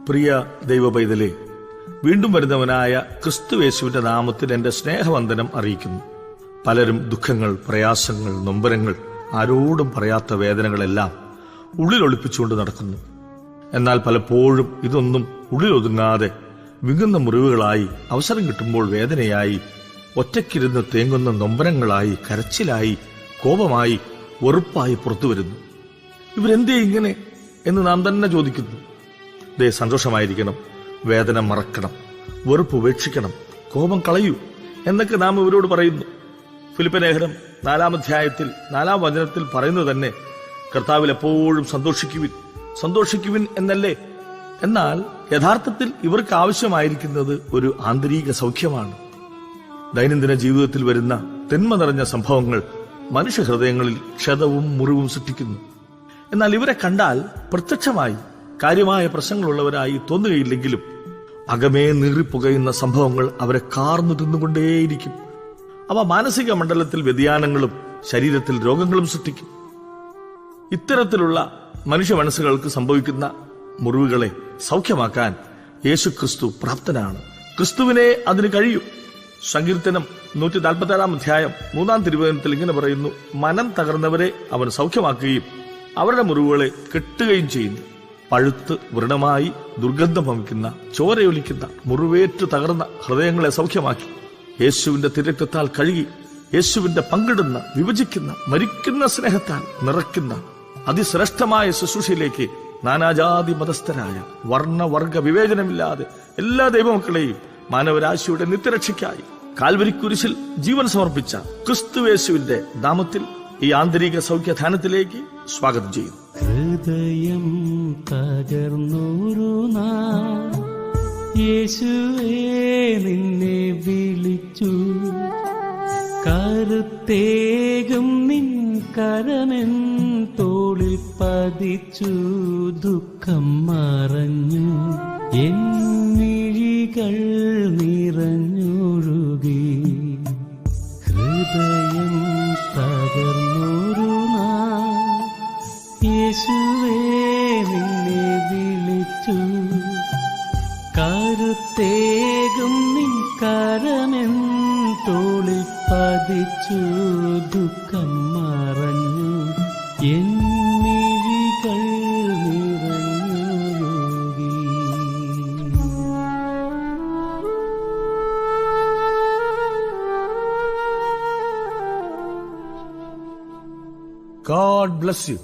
പ്രിയ ദൈവപൈതലേ, വീണ്ടും വരുന്നവനായ ക്രിസ്തുയേശുവിന്റെ നാമത്തിൽ എന്റെ സ്നേഹവന്ദനം അറിയിക്കുന്നു. പലരും ദുഃഖങ്ങൾ, പ്രയാസങ്ങൾ, നൊമ്പരങ്ങൾ, ആരോടും പറയാത്ത വേദനകളെല്ലാം ഉള്ളിലൊളിപ്പിച്ചുകൊണ്ട് നടക്കുന്നു. എന്നാൽ പലപ്പോഴും ഇതൊന്നും ഉള്ളിലൊതുങ്ങാതെ വിങ്ങുന്ന മുറിവുകളായി, അവസരം കിട്ടുമ്പോൾ വേദനയായി, ഒറ്റയ്ക്കിരുന്ന് തേങ്ങുന്ന നൊമ്പരങ്ങളായി, കരച്ചിലായി, കോപമായി, വെറുപ്പായി പുറത്തുവരുന്നു. ഇവരെന്തേ ഇങ്ങനെ എന്ന് നാം തന്നെ ചോദിക്കുന്നു. സന്തോഷമായിരിക്കണം, വേദന മറക്കണം, വെറുപ്പ് ഉപേക്ഷിക്കണം, കോപം കളയൂ എന്നൊക്കെ നാം ഇവരോട് പറയുന്നു. ഫിലിപ്പിലേഖനം 4-ാം അധ്യായത്തിൽ 4-ാം വചനത്തിൽ പറയുന്നത് തന്നെ കർത്താവിൽ എപ്പോഴും സന്തോഷിക്കുവിൻ എന്നല്ലേ. എന്നാൽ യഥാർത്ഥത്തിൽ ഇവർക്ക് ആവശ്യമായിരിക്കുന്നത് ഒരു ആന്തരിക സൗഖ്യമാണ്. ദൈനംദിന ജീവിതത്തിൽ വരുന്ന തിന്മ നിറഞ്ഞ സംഭവങ്ങൾ മനുഷ്യഹൃദയങ്ങളിൽ ക്ഷതവും മുറിവും സൃഷ്ടിക്കുന്നു. എന്നാൽ ഇവരെ കണ്ടാൽ പ്രത്യക്ഷമായി കാര്യമായ പ്രശ്നങ്ങളുള്ളവരായി തോന്നുകയില്ലെങ്കിലും അകമേ നീറിപ്പുകയുന്ന സംഭവങ്ങൾ അവരെ കാർന്നു തിന്നുകൊണ്ടേയിരിക്കും. അവ മാനസിക മണ്ഡലത്തിൽ വ്യതിയാനങ്ങളും ശരീരത്തിൽ രോഗങ്ങളും സൃഷ്ടിക്കും. ഇത്തരത്തിലുള്ള മനുഷ്യ മനസ്സുകൾക്ക് സംഭവിക്കുന്ന മുറിവുകളെ സൗഖ്യമാക്കാൻ യേശുക്രിസ്തു പ്രാപ്തനാണ്. ക്രിസ്തുവിനെ അതിന് കഴിയും. സങ്കീർത്തനം 147-ാം അധ്യായം 3-ാം തിരുവചനത്തിൽ ഇങ്ങനെ പറയുന്നു: മനം തകർന്നവരെ അവൻ സൗഖ്യമാക്കുകയും അവരുടെ മുറിവുകളെ കെട്ടുകയും ചെയ്യുന്നു. പഴുത്ത് വ്രണമായി ദുർഗന്ധം വമിക്കുന്ന, ചോരയൊലിക്കുന്ന, മുറിവേറ്റു തകർന്ന ഹൃദയങ്ങളെ സൗഖ്യമാക്കി യേശുവിന്റെ തിരക്തത്താൽ കഴുകി, യേശുവിന്റെ പങ്കിടുന്ന, വിഭജിക്കുന്ന, മരിക്കുന്ന സ്നേഹത്താൽ നിറയ്ക്കുന്ന അതിശ്രേഷ്ഠമായ ശുശ്രൂഷയിലേക്ക് നാനാജാതി മതസ്ഥരായ വർണ്ണവർഗ വിവേചനമില്ലാതെ എല്ലാ ദൈവമക്കളെയും മാനവരാശിയുടെ നിത്യരക്ഷയ്ക്കായി കാൽവരിക്കുരിശിൽ ജീവൻ സമർപ്പിച്ച ക്രിസ്തുയേശുവിന്റെ നാമത്തിൽ ഈ ആന്തരിക സൗഖ്യധാനത്തിലേക്ക് സ്വാഗതം ചെയ്യുന്നു. ഹൃദയം തകർന്നൊരു നാൾ യേശുവേ നിന്നെ വിളിച്ചു, കരുത്തേകും നിൻ കരമെൻ തോളിൽ പതിച്ചു, ദുഃഖം മറഞ്ഞു എൻ മിഴികൾ നിറഞ്ഞൊഴുകി. ഹൃദയം തകർന്നൊരു നാൾ യേശുവേ നിന്നെ വിളിച്ചു, കരുത്തേകും നിൻ കരമെൻ തോളിൽ പതിച്ചു, ദുഃഖം മറഞ്ഞു എൻ മിഴികൾ നിറഞ്ഞൊഴുകി. God bless you.